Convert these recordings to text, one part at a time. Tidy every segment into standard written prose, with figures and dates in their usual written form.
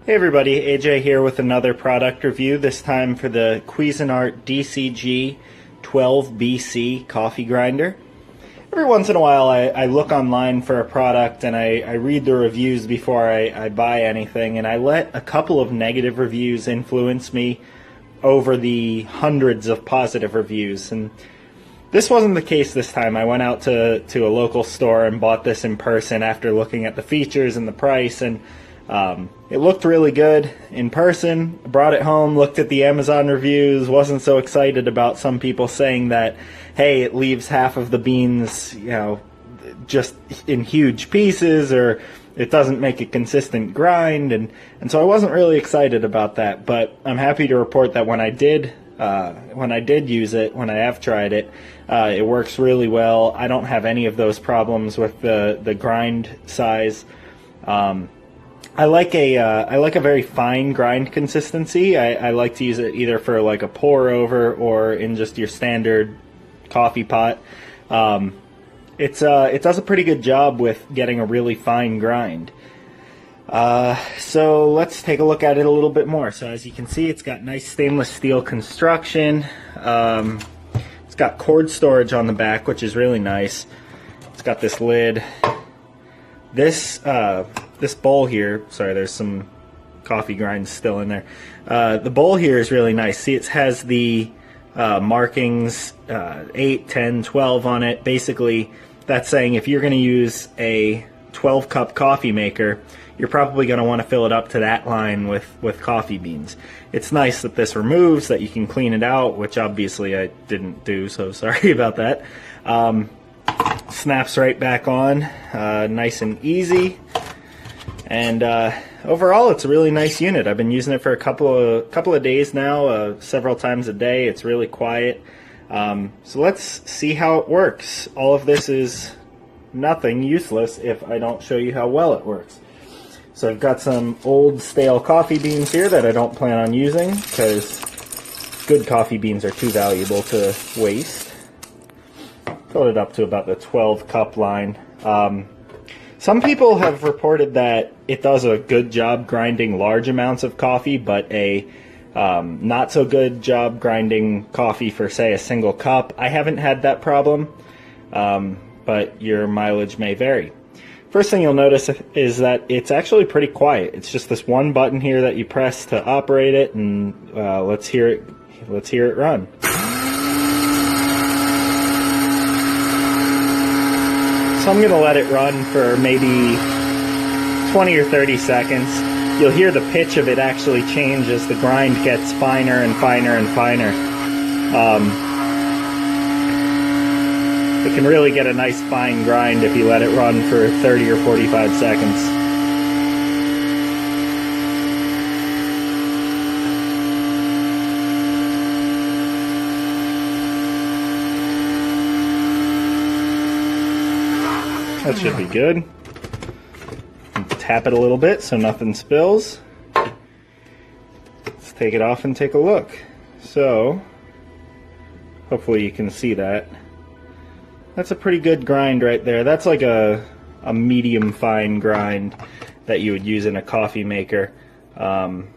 Hey everybody, AJ here with another product review, this time for the Cuisinart DCG-12BC coffee grinder. Every once in a while I look online for a product and I read the reviews before I buy anything, and I let a couple of negative reviews influence me over the hundreds of positive reviews. And this wasn't the case this time. I went out to a local store and bought this in person after looking at the features and the price, and it looked really good in person. I brought it home, looked at the Amazon reviews, wasn't so excited about some people saying that, hey, it leaves half of the beans, just in huge pieces, or it doesn't make a consistent grind, and so I wasn't really excited about that. But I'm happy to report that when I did use it, when I have tried it, it works really well. I don't have any of those problems with the grind size. I like a very fine grind consistency. I like to use it either for like a pour over or in just your standard coffee pot. It does a pretty good job with getting a really fine grind. So let's take a look at it a little bit more. So as you can see, it's got nice stainless steel construction. It's got cord storage on the back, which is really nice. It's got this lid. This bowl here, sorry, there's some coffee grinds still in there. The bowl here is really nice. See, it has the markings 8, 10, 12 on it. Basically, that's saying if you're going to use a 12-cup coffee maker, you're probably going to want to fill it up to that line with coffee beans. It's nice that this removes, that you can clean it out, which obviously I didn't do, so sorry about that. Snaps right back on, nice and easy. And overall, it's a really nice unit. I've been using it for a couple of days now, several times a day. It's really quiet. So let's see how it works. All of this is useless if I don't show you how well it works. So I've got some old stale coffee beans here that I don't plan on using because good coffee beans are too valuable to waste. Filled it up to about the 12-cup line. Some people have reported that it does a good job grinding large amounts of coffee, but a not so good job grinding coffee for, say, a single cup. I haven't had that problem, but your mileage may vary. First thing you'll notice is that it's actually pretty quiet. It's just this one button here that you press to operate it, and let's hear it run. So I'm going to let it run for maybe 20 or 30 seconds. You'll hear the pitch of it actually change as the grind gets finer and finer and finer. It can really get a nice fine grind if you let it run for 30 or 45 seconds. That should be good. Tap it a little bit so nothing spills. Let's take it off and take a look. So, hopefully you can see that. That's a pretty good grind right there. That's like a medium fine grind that you would use in a coffee maker. Can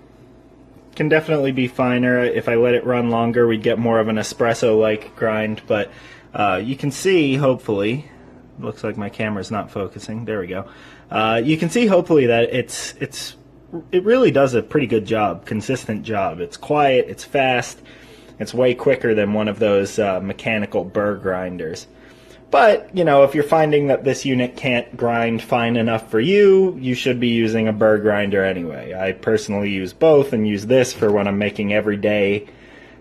definitely be finer. If I let it run longer, we'd get more of an espresso-like grind, but you can see, hopefully, looks like my camera's not focusing. There we go. You can see hopefully that it really does a pretty good job, consistent job. It's quiet, it's fast, it's way quicker than one of those mechanical burr grinders. But, if you're finding that this unit can't grind fine enough for you, you should be using a burr grinder anyway. I personally use both and use this for when I'm making everyday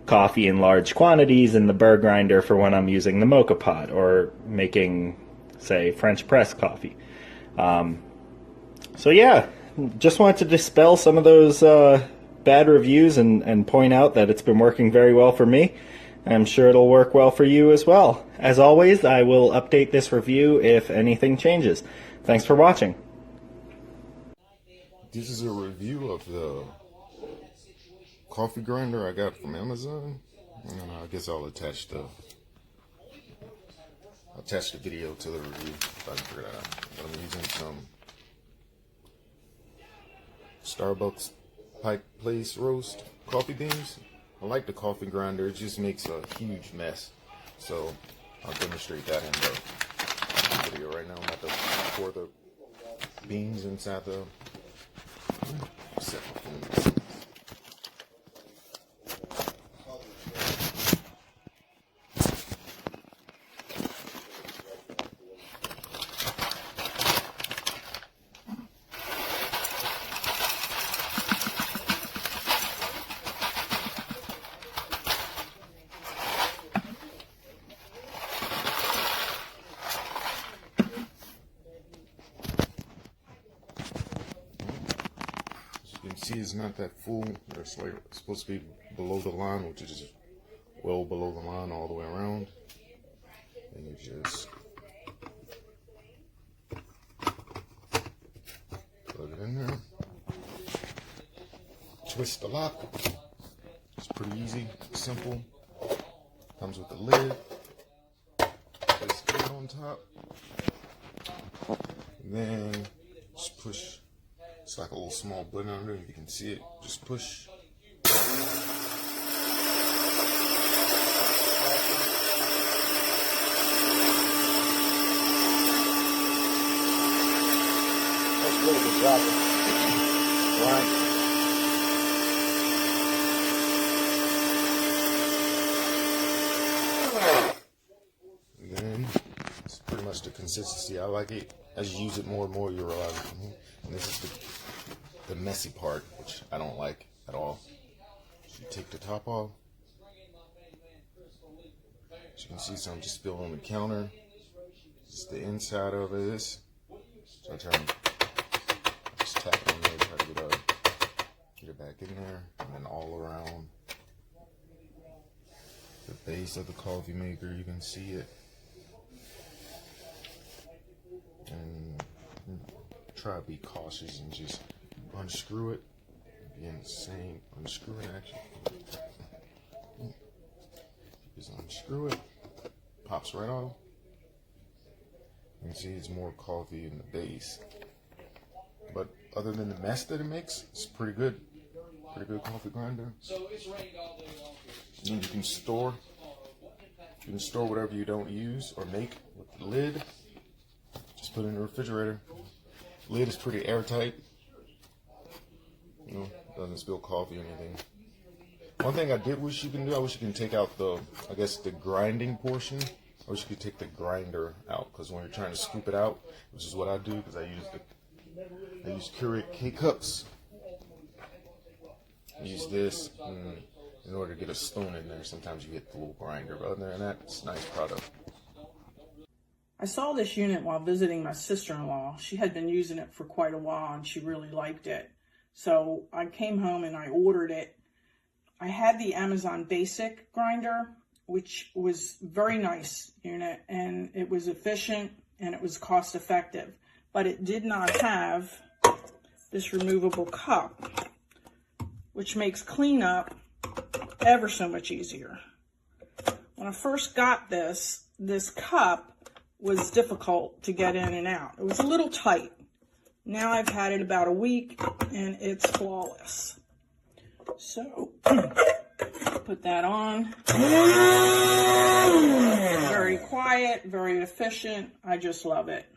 coffee in large quantities, and the burr grinder for when I'm using the mocha pot or making, say, French press coffee. So yeah, just wanted to dispel some of those bad reviews and point out that it's been working very well for me. I'm sure it'll work well for you as well. As always, I will update this review if anything changes. Thanks for watching. This is a review of the coffee grinder I got from Amazon. And I guess I'll attach the video to the review if I can figure it out. But I'm using some Starbucks Pike Place roast coffee beans. I like the coffee grinder. It just makes a huge mess. So I'll demonstrate that in the video right now. I'm about to pour the beans inside the set my phone. You can see it's not that full. It's like it's supposed to be below the line, which is well below the line all the way around. And you just plug it in there. Twist the lock. It's pretty easy, simple. Comes with a lid. Place it on top. And then just push. It's like a little small button under it. You can see it. Just push. That's really good job. Right. And then it's pretty much the consistency. I like it. As you use it more and more, you realize it. And this is the messy part, which I don't like at all. So you take the top off. As you can see, some just spilled on the counter. This is the inside of this. So I just tap it on there, try to get it back in there, and then all around the base of the coffee maker, you can see it. And try to be cautious and just unscrew it. Again, same, unscrew it actually. Just unscrew it, pops right off. You can see it's more coffee in the base. But other than the mess that it makes, it's pretty good. Pretty good coffee grinder. And you can store whatever you don't use or make with the lid. Just put it in the refrigerator. Lid is pretty airtight. You know, doesn't spill coffee or anything. One thing I did wish you can do, I wish you can take out the, I guess, the grinding portion. I wish you could take the grinder out, because when you're trying to scoop it out, which is what I do, because I use Keurig K-Cups. I use this in order to get a spoon in there. Sometimes you get the little grinder, but other than that, it's a nice product. I saw this unit while visiting my sister-in-law. She had been using it for quite a while and she really liked it. So I came home and I ordered it. I had the Amazon Basic grinder, which was very nice unit, and it was efficient and it was cost effective, but it did not have this removable cup, which makes cleanup ever so much easier. When I first got this cup was difficult to get in and out. It was a little tight. Now I've had it about a week and it's flawless. So put that on. Very quiet, very efficient. I just love it.